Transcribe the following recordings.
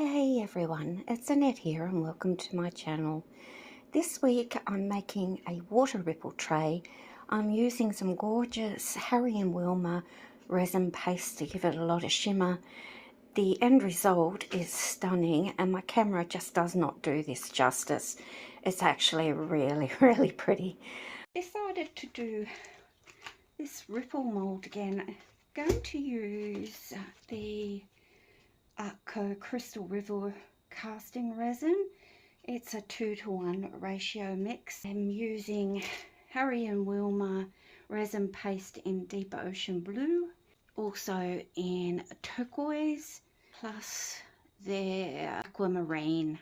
Hey everyone, it's Annette here and welcome to my channel. This week I'm making a water ripple tray. I'm using some gorgeous Harry and Wilma resin paste to give it a lot of shimmer. The end result is stunning and my camera just does not do this justice. It's actually really pretty. Decided to do this ripple mold again. I'm going to use the Artco Crystal River casting resin. It's a 2:1 ratio mix. I'm using Harry and Wilma resin paste in Deep Ocean Blue, also in turquoise, plus their aquamarine.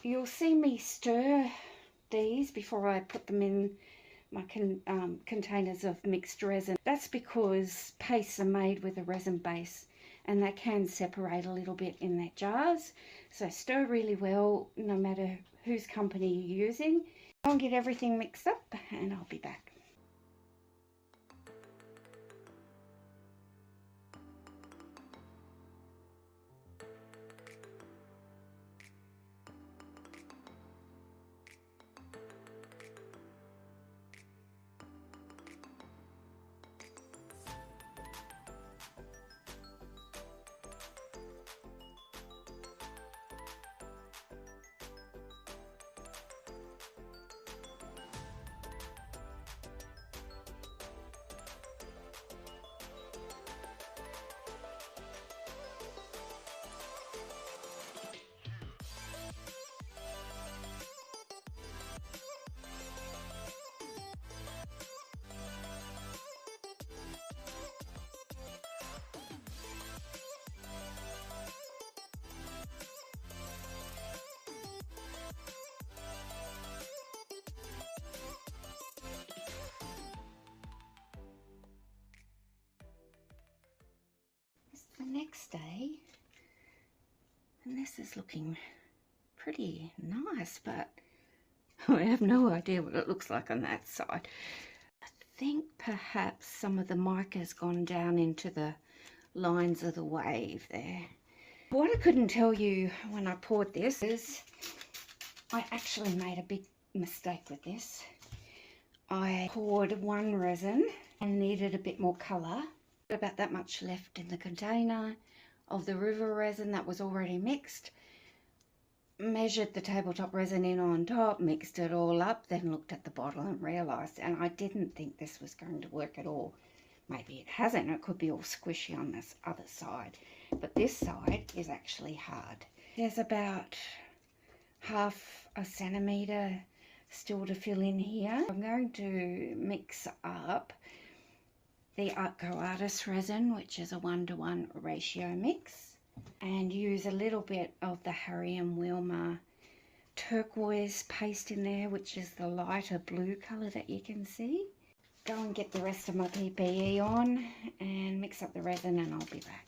You'll see me stir these before I put them in my containers of mixed resin. That's because pastes are made with a resin base and they can separate a little bit in their jars. So stir really well no matter whose company you're using. I'll get everything mixed up and I'll be back. The next day, and this is looking pretty nice, but I have no idea what it looks like on that side. I think perhaps some of the mica has gone down into the lines of the wave there. What I couldn't tell you when I poured this is I actually made a big mistake with this. I poured one resin and needed a bit more colour. About that much left in the container of the river resin that was already mixed. Measured the tabletop resin in on top, mixed it all up, then looked at the bottle and realised, and I didn't think this was going to work at all. Maybe it hasn't, it could be all squishy on this other side, but this side is actually hard. There's about half a centimetre still to fill in here. I'm going to mix up the Artco Artist resin, which is a 1:1 ratio mix, and use a little bit of the Harry and Wilma turquoise paste in there, which is the lighter blue colour that you can see. Go and get the rest of my PPE on and mix up the resin and I'll be back.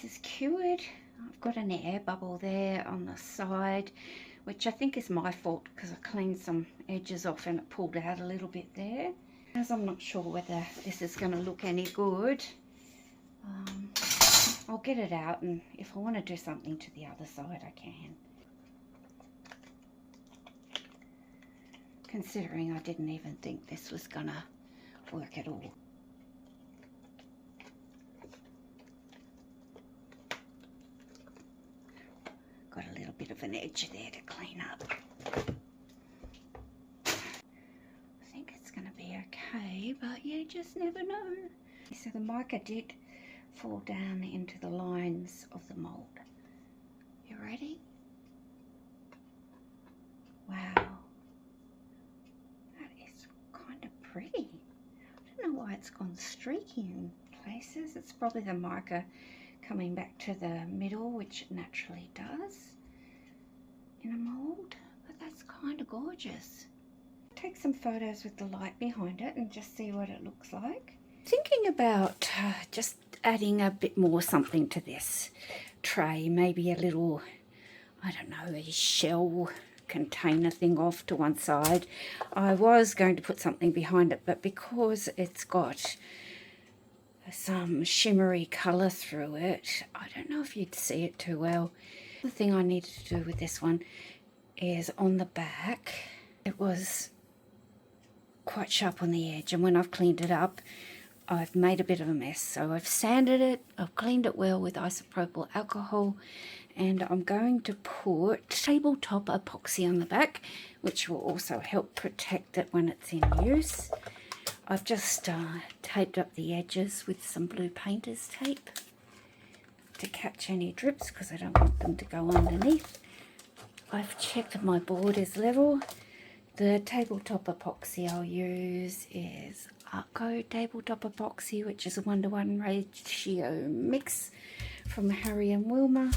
This is cured. I've got an air bubble there on the side, which I think is my fault because I cleaned some edges off and it pulled out a little bit there. As I'm not sure whether this is going to look any good, I'll get it out, and if I want to do something to the other side I can. Considering I didn't even think this was going to work at all. Got a little bit of an edge there to clean up. I think it's going to be okay, but you just never know. So the mica did fall down into the lines of the mold. You ready? Wow. That is kind of pretty. I don't know why it's gone streaky in places. It's probably the mica coming back to the middle, which it naturally does in a mold, but that's kind of gorgeous. Take some photos with the light behind it and just see what it looks like. thinking about just adding a bit more something to this tray, maybe a little, I don't know, a shell container thing off to one side. I was going to put something behind it, but because it's got some shimmery colour through it, I don't know if you'd see it too well. The thing I needed to do with this one is on the back, it was quite sharp on the edge, and when I've cleaned it up, I've made a bit of a mess. So I've sanded it, I've cleaned it well with isopropyl alcohol, and I'm going to put tabletop epoxy on the back, which will also help protect it when it's in use. I've just taped up the edges with some blue painter's tape to catch any drips because I don't want them to go underneath. I've checked my board is level. The tabletop epoxy I'll use is Arco tabletop epoxy, which is a 1:1 ratio mix from Harry and Wilma.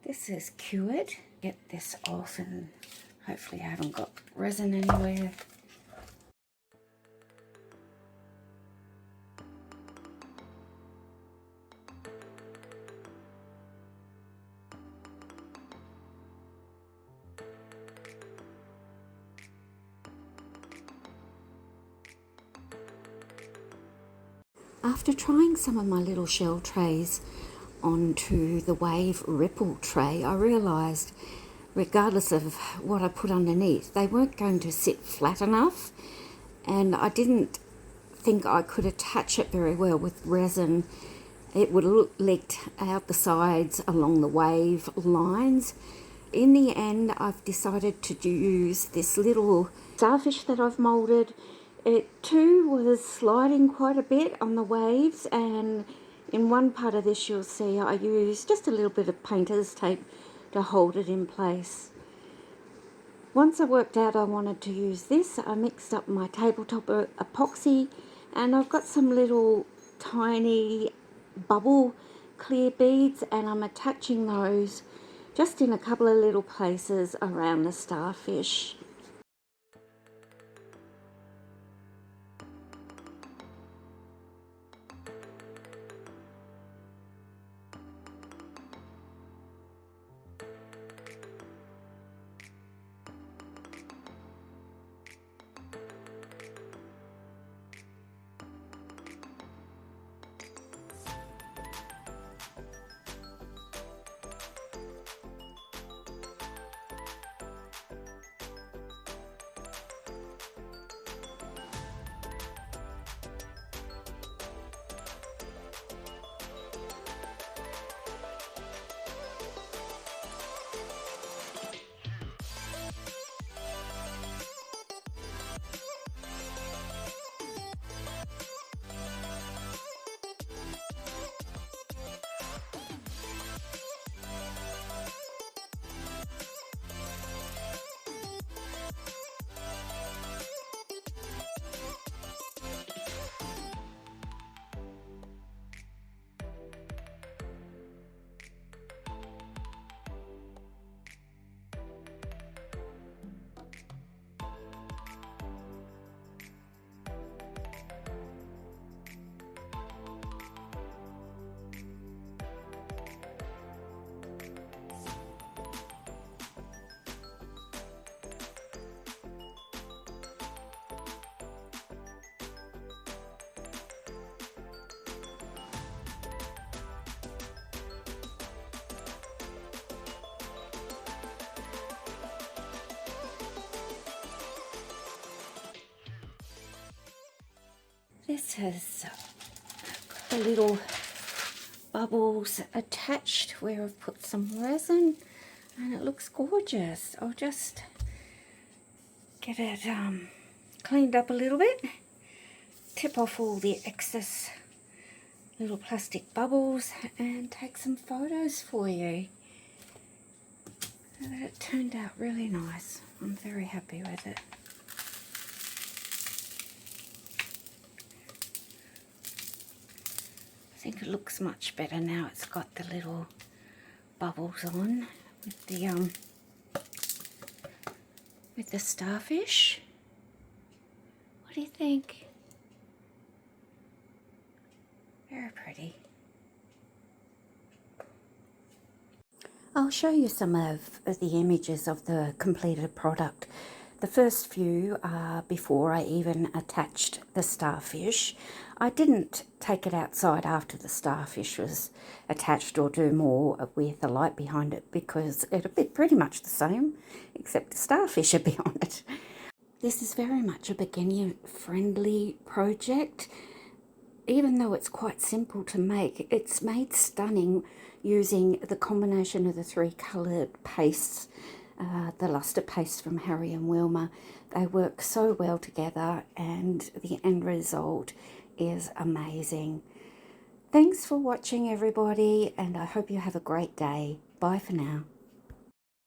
This is cured. Get this off, and hopefully I haven't got resin anywhere. After trying some of my little shell trays onto the wave ripple tray, I realised regardless of what I put underneath, they weren't going to sit flat enough, and I didn't think I could attach it very well with resin. It would look leaked out the sides along the wave lines. In the end, I've decided to use this little starfish that I've moulded. It too was sliding quite a bit on the waves, and in one part of this you'll see I used just a little bit of painter's tape to hold it in place. Once I worked out I wanted to use this, I mixed up my tabletop epoxy, and I've got some little tiny bubble clear beads, and I'm attaching those just in a couple of little places around the starfish. This has the little bubbles attached where I've put some resin, and it looks gorgeous. I'll just get it cleaned up a little bit, tip off all the excess little plastic bubbles, and take some photos for you. It turned out really nice. I'm very happy with it. I think it looks much better now it's got the little bubbles on with the starfish. What do you think? Very pretty. I'll show you some of the images of the completed product. The first few are before I even attached the starfish. I didn't take it outside after the starfish was attached or do more with the light behind it because it'd be pretty much the same except the starfish would be on it. This is very much a beginner friendly project. Even though it's quite simple to make, it's made stunning using the combination of the three coloured pastes, the luster paste from Harry and Wilma. They work so well together and the end result is amazing. Thanks for watching everybody, and I hope you have a great day. Bye for now.